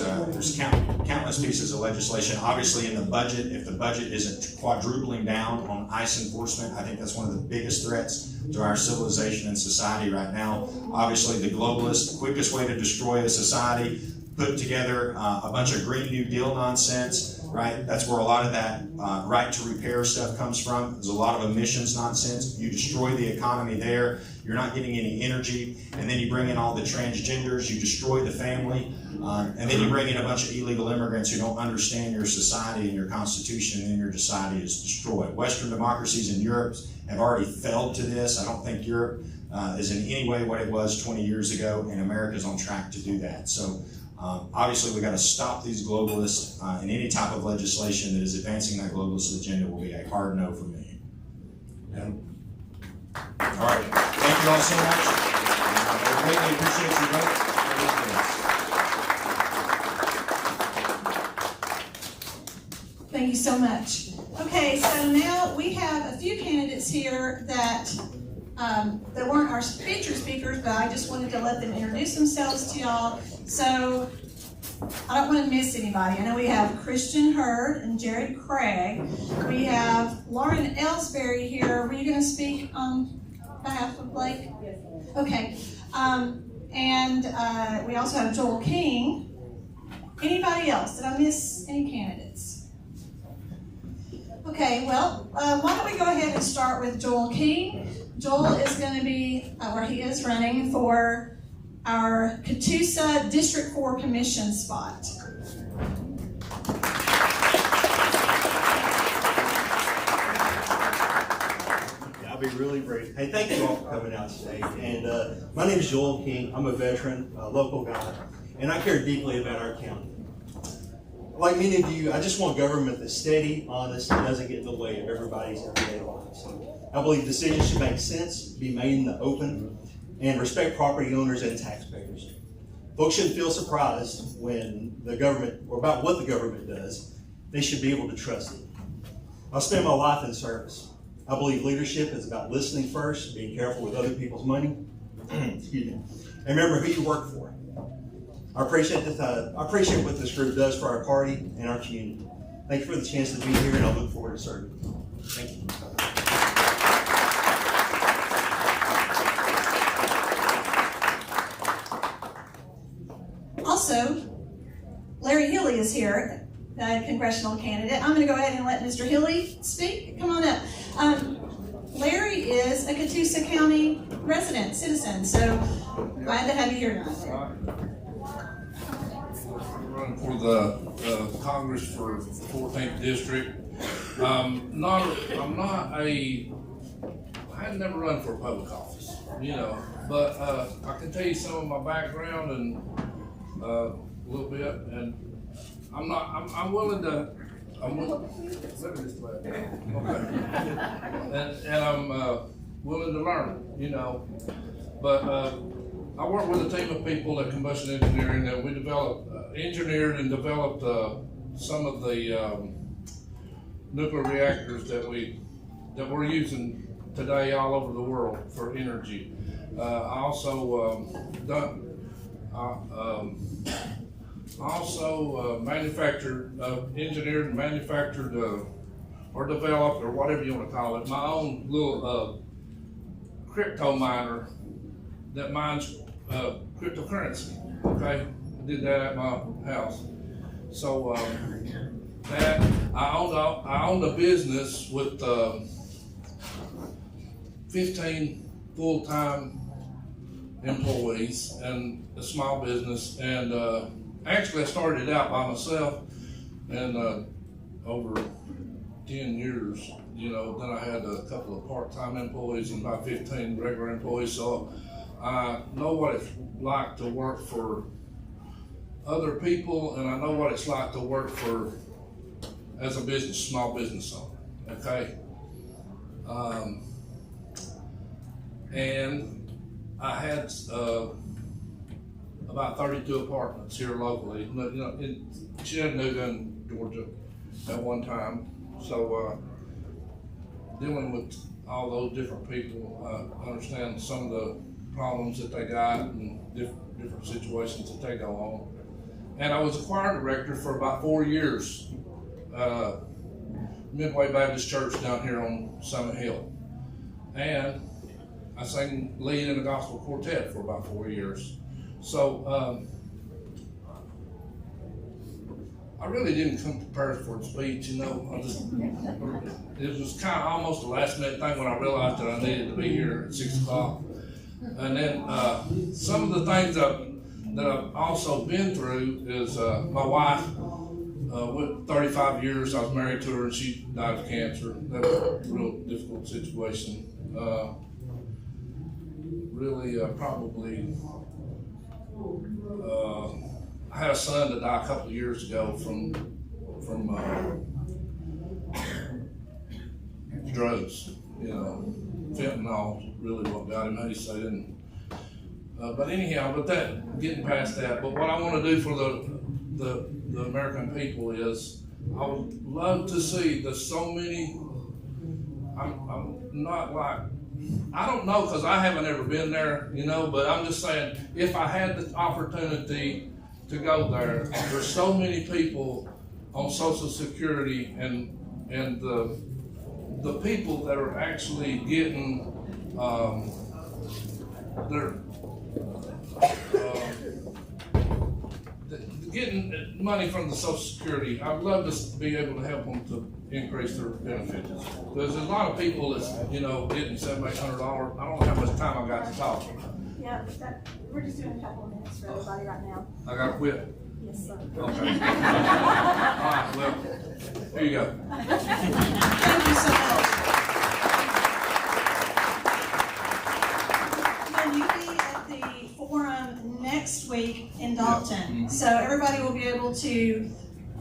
countless pieces of legislation. Obviously, in the budget, if the budget isn't quadrupling down on ICE enforcement, I think that's one of the biggest threats to our civilization and society right now. Obviously, the globalists, the quickest way to destroy a society, put together a bunch of Green New Deal nonsense, right? That's where a lot of that right to repair stuff comes from. There's a lot of emissions nonsense. You destroy the economy there. You're not getting any energy. And then you bring in all the transgenders. You destroy the family. And then you bring in a bunch of illegal immigrants who don't understand your society and your constitution, and then your society is destroyed. Western democracies in Europe have already failed to this. I don't think Europe is in any way what it was 20 years ago, and America's on track to do that. So obviously we've got to stop these globalists, and any type of legislation that is advancing that globalist agenda will be a hard no for me. Yeah. All right, thank you all so much. I greatly appreciate your vote. so much. Okay, so now we have a few candidates here that weren't our featured speakers, but I just wanted to let them introduce themselves to y'all. So I don't want to miss anybody. I know we have Christian Hurd and Jared Craig. We have Lauren Elsberry here. Were you going to speak on behalf of Blake? Yes. Okay. And we also have Joel King. Anybody else? Did I miss any candidates? Okay, well, why don't we go ahead and start with Joel King. Joel is going to be, or he is running for our Catoosa District 4 Commission spot. I'll be really brief. Hey, thank you all for coming out today. And my name is Joel King. I'm a veteran, local guy, and I care deeply about our county. Like many of you, I just want government that's steady, honest, and doesn't get in the way of everybody's everyday lives. I believe decisions should make sense, be made in the open, and respect property owners and taxpayers. Folks shouldn't feel surprised when the government, or about what the government does. They should be able to trust it. I've spent my life in service. I believe leadership is about listening first, being careful with other people's money, excuse me, and remember who you work for. I appreciate what this group does for our party and our community. Thank you for the chance to be here, and I look forward to serving. Thank you. Also, Larry Hilley is here, the congressional candidate. I'm going to go ahead and let Mr. Hilley speak. Come on up. Larry is a Catoosa County resident, citizen, so glad to have you here tonight. Running for the Congress for 14th District. I had never run for a public office, but I can tell you some of my background and a little bit, and I'm willing to. Let me just play it. Okay. And I'm willing to learn, but I work with a team of people at Combustion Engineering that we engineered and developed some of the nuclear reactors that we're using today all over the world for energy. I also engineered and manufactured or developed, or whatever you want to call it, my own little crypto miner that mines cryptocurrency. Okay, I did that at my house. So that I owned a business with 15 full-time employees and a small business, and actually I started out by myself, and over 10 years, then I had a couple of part-time employees and about 15 regular employees, so I know what it's like to work for other people, and I know what it's like to work as a small business owner, okay? And I had about 32 apartments here locally, in Chattanooga and Georgia at one time. So dealing with all those different people, I understand some of the problems that they got and different situations that they go on. And I was a choir director for about 4 years, Midway Baptist Church down here on Summit Hill. And I sang lead in a gospel quartet for about 4 years. So I really didn't come prepared for the speech, it was kind of almost a last minute thing when I realized that I needed to be here at 6 o'clock. And then some of the things that I've also been through is my wife, with 35 years, I was married to her and she died of cancer. That was a real difficult situation. Probably I had a son that died a couple of years ago from drugs. Fentanyl really what got him. So he didn't. But anyhow, but that getting past that. But what I want to do for the American people is I would love to see there's so many. I'm not like, I don't know, because I haven't ever been there, you know, but I'm just saying, if I had the opportunity to go there, there's so many people on Social Security and the people that are actually getting getting money from the Social Security. I'd love to be able to help them to increase their benefits. There's a lot of people that's, you know, getting $700-800. I don't know how much time I got to talk. Yeah, we're just doing a couple of minutes for everybody right now. I got to quit. Yes, sir. Okay. All right, well, here you go. Thank you so much. Will you be at the forum next week in Dalton? So everybody will be able to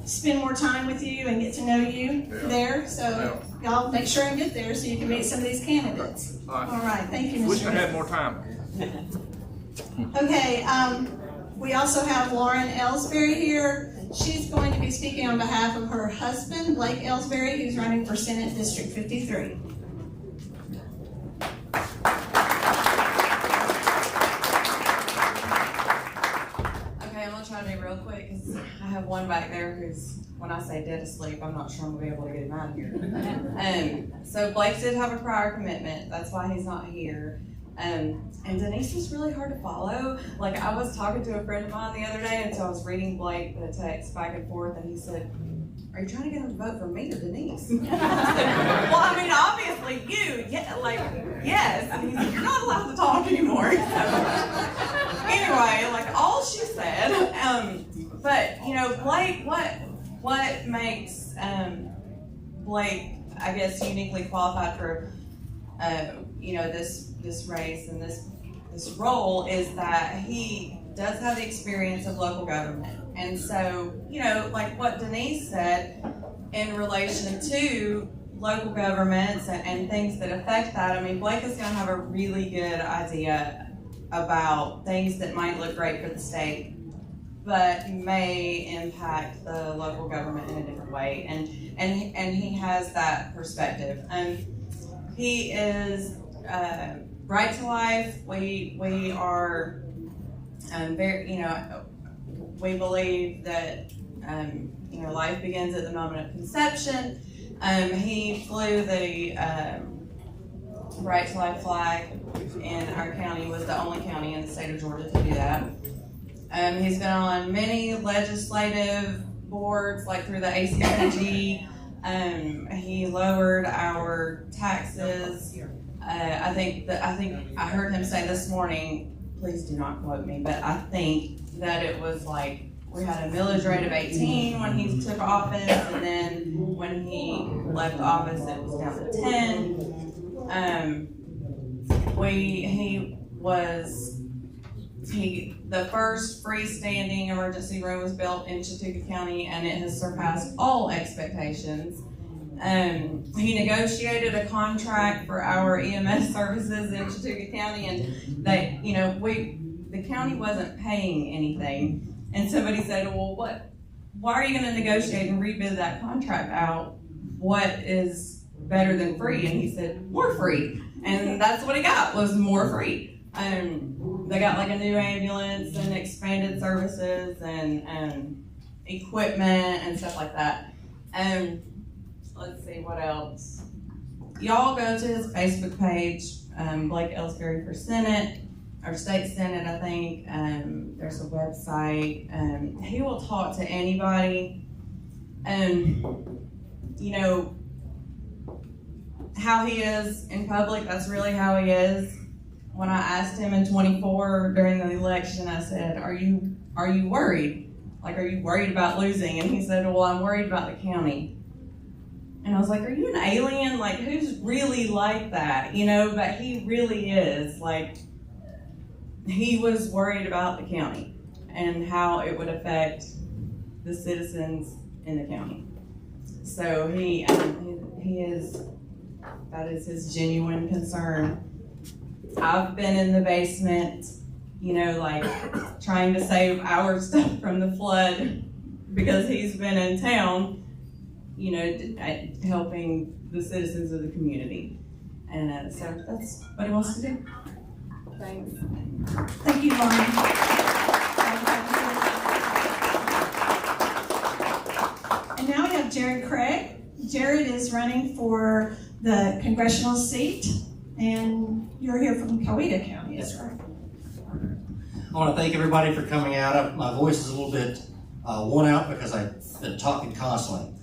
spend more time with you and get to know you there. So y'all make sure and get there so you can meet some of these candidates. All right, thank you, Mr. Wish I had more time. Okay, we also have Lauren Elsberry here. She's going to be speaking on behalf of her husband, Blake Elsberry, who's running for Senate District 53. Okay, I'm gonna try to be real quick because I have one back there who's, when I say dead asleep, I'm not sure I'm gonna be able to get him out of here. So Blake did have a prior commitment. That's why he's not here. And Denise was really hard to follow. Like, I was talking to a friend of mine the other day, and so I was reading Blake the text back and forth, and he said, "Are you trying to get him to vote for me or Denise?" I said, well, I mean, obviously you, yeah, like, yes. And he said, "You're not allowed to talk anymore." So, anyway, like, all she said. But you know, Blake, what makes Blake, I guess, uniquely qualified for you know, this race and this role is that he does have the experience of local government. And so, you know, like what Denise said in relation to local governments and things that affect that, I mean, Blake is going to have a really good idea about things that might look great for the state, but may impact the local government in a different way. And he has that perspective. He is Right to Life. We are very, you know, we believe that you know, life begins at the moment of conception. He flew the Right to Life flag in our county. Was the only county in the state of Georgia to do that. He's been on many legislative boards, like through the ACCG. He lowered our taxes. I think I heard him say this morning, please do not quote me, but I think that it was like we had a millage rate of 18 when he took office, and then when he left office it was down to 10. The first freestanding emergency room was built in Catoosa County, and it has surpassed all expectations. He negotiated a contract for our EMS services in Catoosa County, and they, you know, the county wasn't paying anything. And somebody said, well, why are you going to negotiate and rebid that contract out? What is better than free? And he said, more free. And that's what he got, was more free. They got like a new ambulance and expanded services and equipment and stuff like that. Let's see, what else? Y'all go to his Facebook page, Blake Elsberry for Senate, or State Senate, I think. There's a website. He will talk to anybody. You know, how he is in public, that's really how he is. When I asked him in 24 during the election, I said, are you worried? Like, are you worried about losing? And he said, well, I'm worried about the county. And I was like, are you an alien? Like, who's really like that? You know, but he really is. Like, he was worried about the county and how it would affect the citizens in the county. So that is his genuine concern. I've been in the basement, you know, like trying to save our stuff from the flood because he's been in town helping the citizens of the community. And so that's what he wants to do. Thanks. Thank you, Lauren. And now we have Jared Craig. Jared is running for the congressional seat, and you're here from Coweta County, is right? I want to thank everybody for coming out. My voice is a little bit worn out because I've been talking constantly.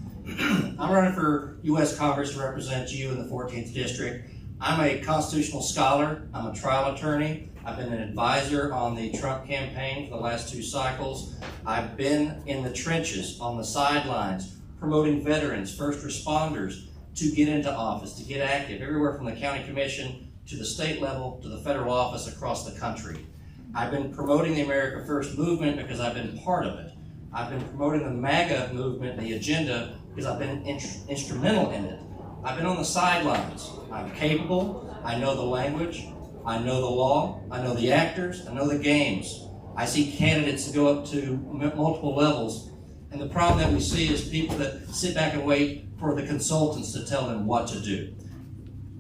I'm running for U.S. Congress to represent you in the 14th District. I'm a constitutional scholar. I'm a trial attorney. I've been an advisor on the Trump campaign for the last 2 cycles. I've been in the trenches, on the sidelines, promoting veterans, first responders to get into office, to get active, everywhere from the county commission to the state level to the federal office across the country. I've been promoting the America First movement because I've been part of it. I've been promoting the MAGA movement, the agenda, because I've been instrumental in it. I've been on the sidelines. I'm capable. I know the language. I know the law. I know the actors. I know the games. I see candidates that go up to multiple levels. And the problem that we see is people that sit back and wait for the consultants to tell them what to do.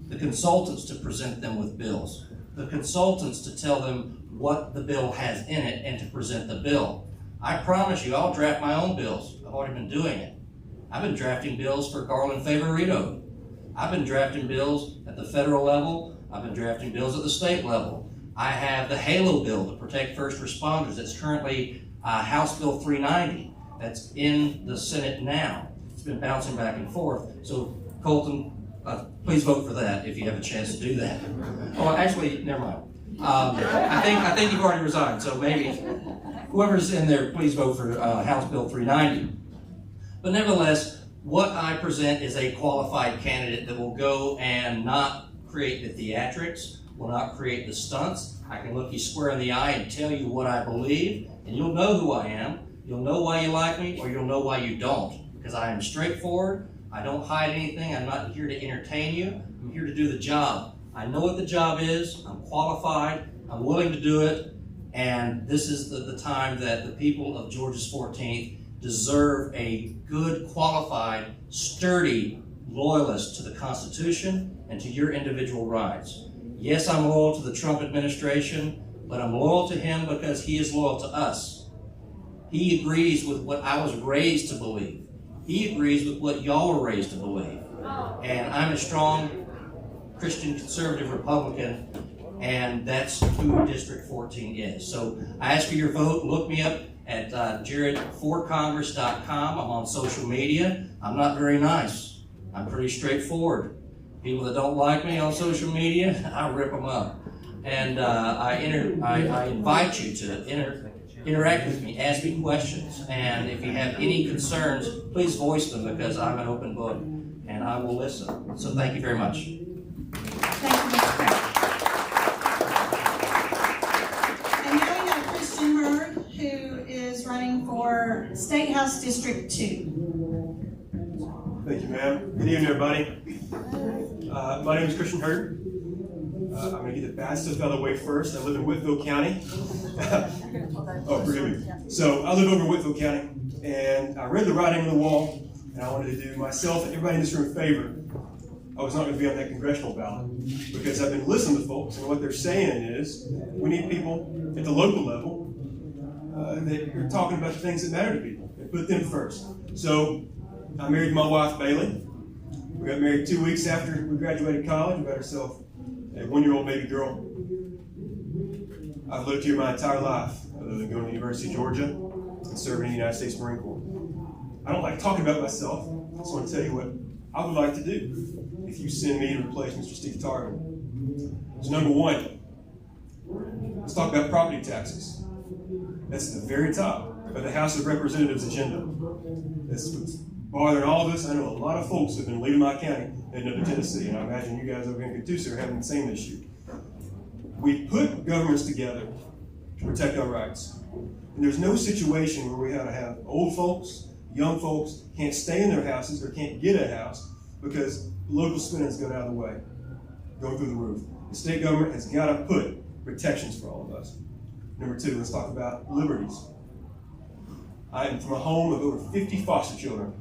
The consultants to present them with bills. The consultants to tell them what the bill has in it and to present the bill. I promise you, I'll draft my own bills. I've already been doing it. I've been drafting bills for Garland Favorito. I've been drafting bills at the federal level. I've been drafting bills at the state level. I have the HALO bill to protect first responders. That's currently House Bill 390. That's in the Senate now. It's been bouncing back and forth. So Colton, please vote for that if you have a chance to do that. Oh, actually, never mind. I think you've already resigned, so maybe whoever's in there, please vote for House Bill 390. But nevertheless, what I present is a qualified candidate that will go and not create the theatrics, will not create the stunts. I can look you square in the eye and tell you what I believe, and you'll know who I am. You'll know why you like me, or you'll know why you don't, because I am straightforward. I don't hide anything. I'm not here to entertain you. I'm here to do the job. I know what the job is. I'm qualified. I'm willing to do it. And this is the time that the people of Georgia's 14th deserve a good, qualified, sturdy loyalist to the Constitution and to your individual rights. Yes, I'm loyal to the Trump administration, but I'm loyal to him because he is loyal to us. He agrees with what I was raised to believe. He agrees with what y'all were raised to believe. And I'm a strong Christian conservative Republican, and that's who District 14 is. So I ask for your vote. Look me up at jaredforcongress.com. I'm on social media. I'm not very nice. I'm pretty straightforward. People that don't like me on social media, I rip them up. And I invite you to interact with me, ask me questions, and if you have any concerns, please voice them because I'm an open book and I will listen. So thank you very much. Thank you, Mr. Craig. And now we have Christian Hurd, who is running for State House District 2. Thank you, ma'am. Good evening, everybody. My name is Christian Hurd. I'm going to get the bad stuff out of the way first. I live in Whitfield County. Oh, forgive me. So I live over in Whitfield County, and I read the writing on the wall, and I wanted to do myself and everybody in this room a favor. I was not going to be on that congressional ballot because I've been listening to folks, and what they're saying is we need people at the local level that are talking about the things that matter to people and put them first. So I married my wife, Bailey. We got married 2 weeks after we graduated college. We got ourselves a 1-year-old baby girl. I've lived here my entire life, other than going to the University of Georgia and serving in the United States Marine Corps. I don't like talking about myself. I just want to tell you what I would like to do if you send me to replace Mr. Steve Tarvin. So number one, let's talk about property taxes. That's at the very top of the House of Representatives agenda. That's what's bothering all of us. I know a lot of folks have been leaving my county heading up to Tennessee, and I imagine you guys over here in Catoosa are having the same issue. We put governments together to protect our rights. And there's no situation where we have to have old folks, young folks, can't stay in their houses or can't get a house because local spending's going out of the way, going through the roof. The state government has got to put protections for all of us. Number two, let's talk about liberties. I am from a home of over 50 foster children.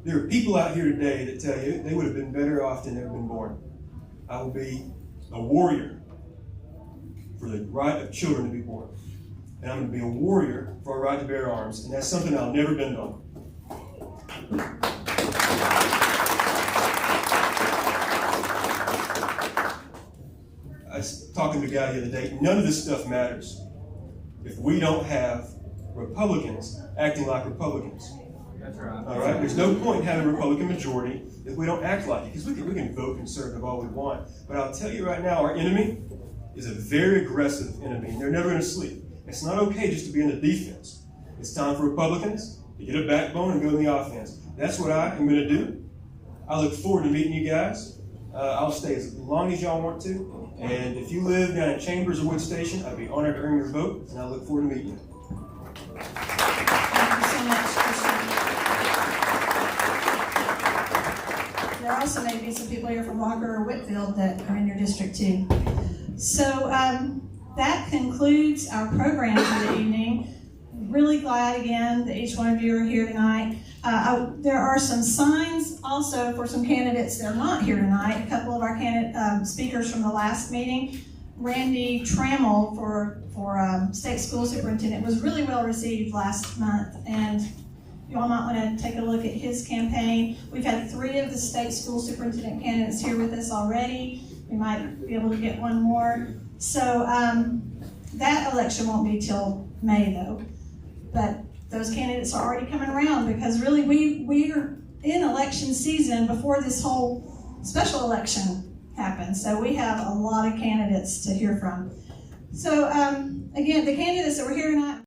There are people out here today that tell you they would have been better off than they've been born. I will be a warrior for the right of children to be born. And I'm going to be a warrior for our right to bear arms, and that's something I'll never bend on. I was talking to a guy the other day, none of this stuff matters if we don't have Republicans acting like Republicans. That's right. All right? There's no point in having a Republican majority if we don't act like it, because we can vote conservative all we want. But I'll tell you right now, our enemy is a very aggressive enemy, and they're never going to sleep. It's not okay just to be in the defense. It's time for Republicans to get a backbone and go in the offense. That's what I am going to do. I look forward to meeting you guys. I'll stay as long as y'all want to. And if you live down in Chambers or Wood Station, I'd be honored to earn your vote, and I look forward to meeting you. Thank you so much, Christian. There also may be some people here from Walker or Whitfield that are in your district too. So that concludes our program for the evening. Really glad again that each one of you are here tonight. There are some signs also for some candidates that are not here tonight. A couple of our speakers from the last meeting, Randy Trammell for state school superintendent, was really well received last month, and you all might want to take a look at his campaign. We've had 3 of the state school superintendent candidates here with us already. We might be able to get one more. So that election won't be till May though. But those candidates are already coming around, because really we are in election season before this whole special election happens. So we have a lot of candidates to hear from. So again, the candidates that were here tonight.